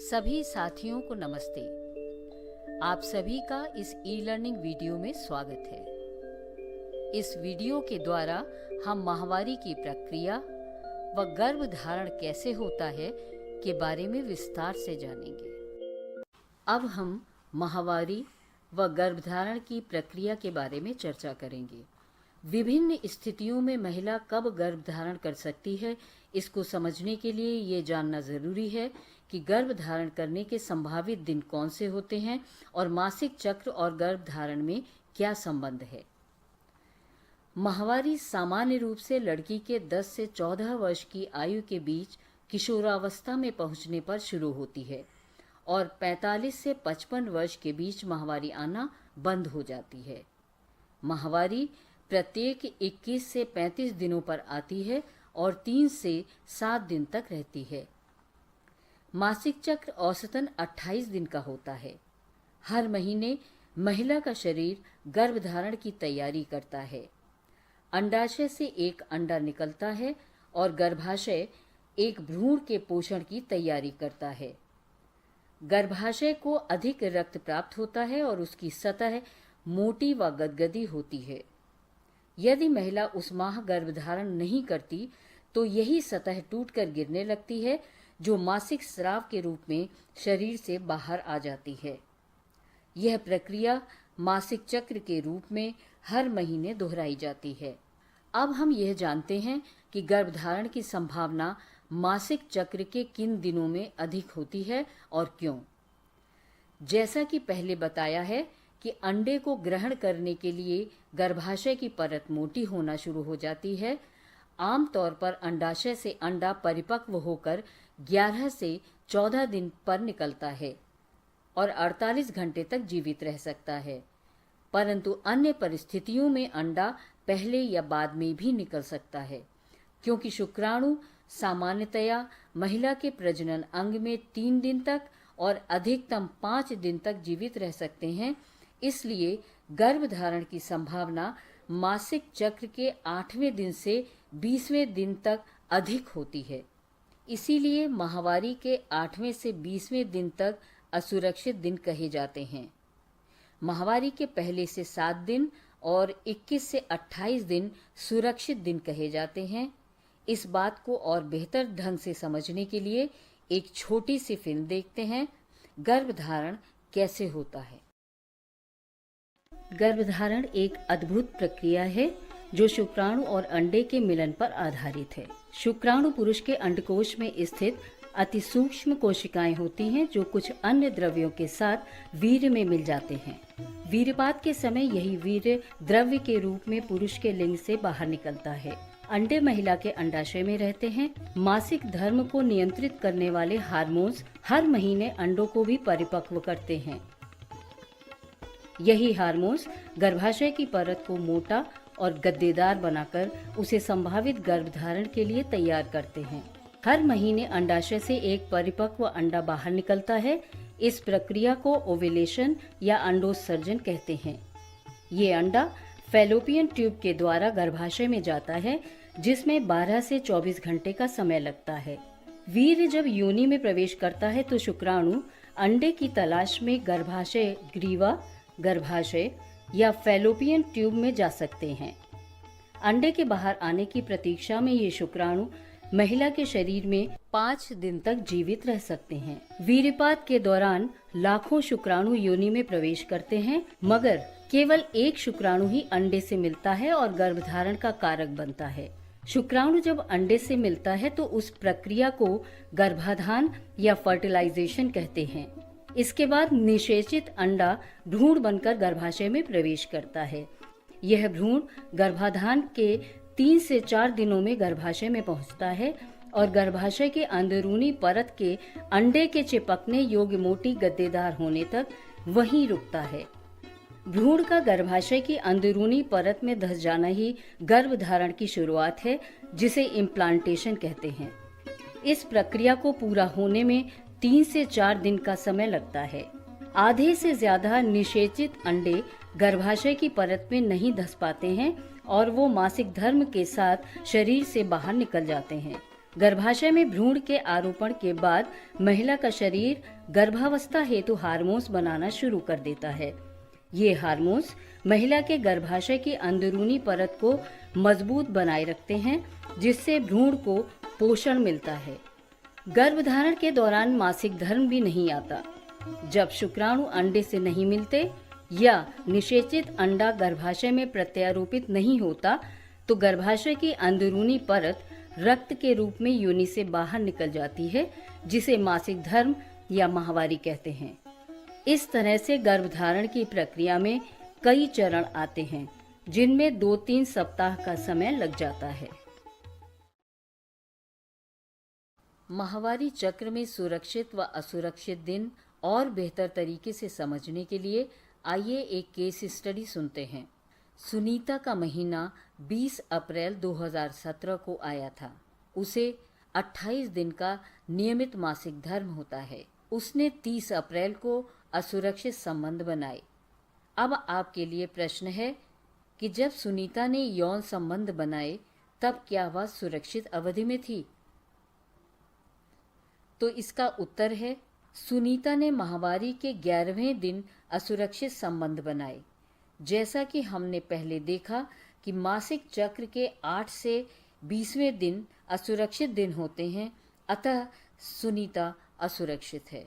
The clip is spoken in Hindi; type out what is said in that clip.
सभी साथियों को नमस्ते। आप सभी का इस ई लर्निंग वीडियो में स्वागत है। इस वीडियो के द्वारा हम माहवारी की प्रक्रिया व गर्भधारण कैसे होता है के बारे में विस्तार से जानेंगे। अब हम माहवारी व गर्भधारण की प्रक्रिया के बारे में चर्चा करेंगे। विभिन्न स्थितियों में महिला कब गर्भधारण कर सकती है, इसको समझने के लिए ये जानना जरूरी है कि गर्भधारण करने के संभावित दिन कौन से होते हैं और मासिक चक्र और गर्भधारण में क्या संबंध है। माहवारी सामान्य रूप से लड़की के 10 से 14 वर्ष की आयु के बीच किशोरावस्था में पहुंचने पर शुरू होती है और 45 से 55 वर्ष के बीच माहवारी आना बंद हो जाती है। माहवारी प्रत्येक 21 से 35 दिनों पर आती है और 3 से 7 दिन तक रहती है। मासिक चक्र औसतन 28 दिन का होता है। हर महीने महिला का शरीर गर्भधारण की तैयारी करता है। अंडाशय से एक अंडा निकलता है और गर्भाशय एक भ्रूण के पोषण की तैयारी करता है। गर्भाशय को अधिक रक्त प्राप्त होता है और उसकी सतह मोटी व गदगदी होती है। यदि महिला उस माह गर्भधारण नहीं करती तो यही सतह टूटकर गिरने लगती है, जो मासिक स्राव के रूप में शरीर से बाहर आ जाती है। यह प्रक्रिया मासिक चक्र के रूप में हर महीने दोहराई जाती है। अब हम यह जानते हैं कि गर्भधारण की संभावना मासिक चक्र के किन दिनों में अधिक होती है और क्यों। जैसा कि पहले बताया है कि अंडे को ग्रहण करने के लिए गर्भाशय की परत मोटी होना शुरू हो जाती है। आमतौर पर अंडाशय से अंडा परिपक्व होकर 11 से 14 दिन पर निकलता है और 48 घंटे तक जीवित रह सकता है, परंतु अन्य परिस्थितियों में अंडा पहले या बाद में भी निकल सकता है। क्योंकि शुक्राणु सामान्यतया महिला के प्रजनन अंग में 3 दिन तक और अधिकतम 5 दिन तक जीवित रह सकते हैं, इसलिए गर्भधारण की संभावना मासिक चक्र के 8वें दिन से 20वें दिन तक अधिक होती है। इसीलिए माहवारी के 8वें से 20वें दिन तक असुरक्षित दिन कहे जाते हैं। माहवारी के पहले से 7 दिन और 21 से 28 दिन सुरक्षित दिन कहे जाते हैं। इस बात को और बेहतर ढंग से समझने के लिए एक छोटी सी फिल्म देखते हैं। गर्भधारण कैसे होता है। गर्भधारण एक अद्भुत प्रक्रिया है जो शुक्राणु और अंडे के मिलन पर आधारित है। शुक्राणु पुरुष के अंडकोश में स्थित अति सूक्ष्म कोशिकाएं होती हैं जो कुछ अन्य द्रव्यों के साथ वीर्य में मिल जाते हैं। वीर्यपात के समय यही वीर्य द्रव्य के रूप में पुरुष के लिंग से बाहर निकलता है। अंडे महिला के अंडाशय में रहते हैं। मासिक धर्म को नियंत्रित करने वाले हार्मोन्स हर महीने अंडों को भी परिपक्व करते हैं। यही हार्मोन्स गर्भाशय की परत को मोटा और गद्देदार बनाकर उसे संभावित गर्भधारण के लिए तैयार करते हैं। हर महीने अंडाशय से एक परिपक्व अंडा बाहर निकलता है। इस प्रक्रिया को ओव्यूलेशन या अंडोत्सर्जन कहते हैं। ये अंडा फैलोपियन ट्यूब के द्वारा गर्भाशय में जाता है, जिसमें 12 से 24 घंटे का समय लगता है। वीर्य जब योनि में प्रवेश करता है तो शुक्राणु अंडे की तलाश में गर्भाशय ग्रीवा, गर्भाशय या फैलोपियन ट्यूब में जा सकते हैं। अंडे के बाहर आने की प्रतीक्षा में ये शुक्राणु महिला के शरीर में 5 दिन तक जीवित रह सकते हैं। वीर्यपात के दौरान लाखों शुक्राणु योनि में प्रवेश करते हैं, मगर केवल एक शुक्राणु ही अंडे से मिलता है और गर्भधारण का कारक बनता है। शुक्राणु जब अंडे से मिलता है तो उस प्रक्रिया को गर्भाधान या फर्टिलाइजेशन कहते हैं। इसके बाद निषेचित अंडा भ्रूण बनकर गर्भाशय में प्रवेश करता है। यह भ्रूण गर्भाधान के 3 से 4 दिनों में गर्भाशय में पहुंचता है और गर्भाशय के अंदरूनी परत के अंडे के चिपकने योग्य मोटी गद्देदार होने तक वहीं रुकता है। भ्रूण का गर्भाशय की अंदरूनी परत में धंस जाना ही गर्भधारण की शुरुआत है, जिसे इम्प्लांटेशन कहते हैं। इस प्रक्रिया को पूरा होने में 3 से 4 दिन का समय लगता है। आधे से ज्यादा निषेचित अंडे गर्भाशय की परत में नहीं धंस पाते हैं और वो मासिक धर्म के साथ शरीर से बाहर निकल जाते हैं। गर्भाशय में भ्रूण के आरोपण के बाद महिला का शरीर गर्भावस्था हेतु हार्मोन्स बनाना शुरू कर देता है। ये हार्मोन्स महिला के गर्भाशय की अंदरूनी परत को मजबूत बनाए रखते हैं, जिससे भ्रूण को पोषण मिलता है। गर्भधारण के दौरान मासिक धर्म भी नहीं आता। जब शुक्राणु अंडे से नहीं मिलते या निषेचित अंडा गर्भाशय में प्रत्यारोपित नहीं होता, तो गर्भाशय की अंदरूनी परत रक्त के रूप में योनि से बाहर निकल जाती है, जिसे मासिक धर्म या माहवारी कहते हैं। इस तरह से गर्भधारण की प्रक्रिया में कई चरण आते हैं, जिनमें 2-3 सप्ताह का समय लग जाता है। माहवारी चक्र में सुरक्षित व असुरक्षित दिन और बेहतर तरीके से समझने के लिए आइए एक केस स्टडी सुनते हैं। सुनीता का महीना 20 अप्रैल 2017 को आया था। उसे 28 दिन का नियमित मासिक धर्म होता है। उसने 30 अप्रैल को असुरक्षित संबंध बनाए। अब आपके लिए प्रश्न है कि जब सुनीता ने यौन संबंध बनाए तब क्या वह सुरक्षित अवधि में थी? तो इसका उत्तर है, सुनीता ने माहवारी के 11वें दिन असुरक्षित संबंध बनाए। जैसा कि हमने पहले देखा कि मासिक चक्र के 8 से 20वें दिन असुरक्षित दिन होते हैं, अतः सुनीता असुरक्षित है।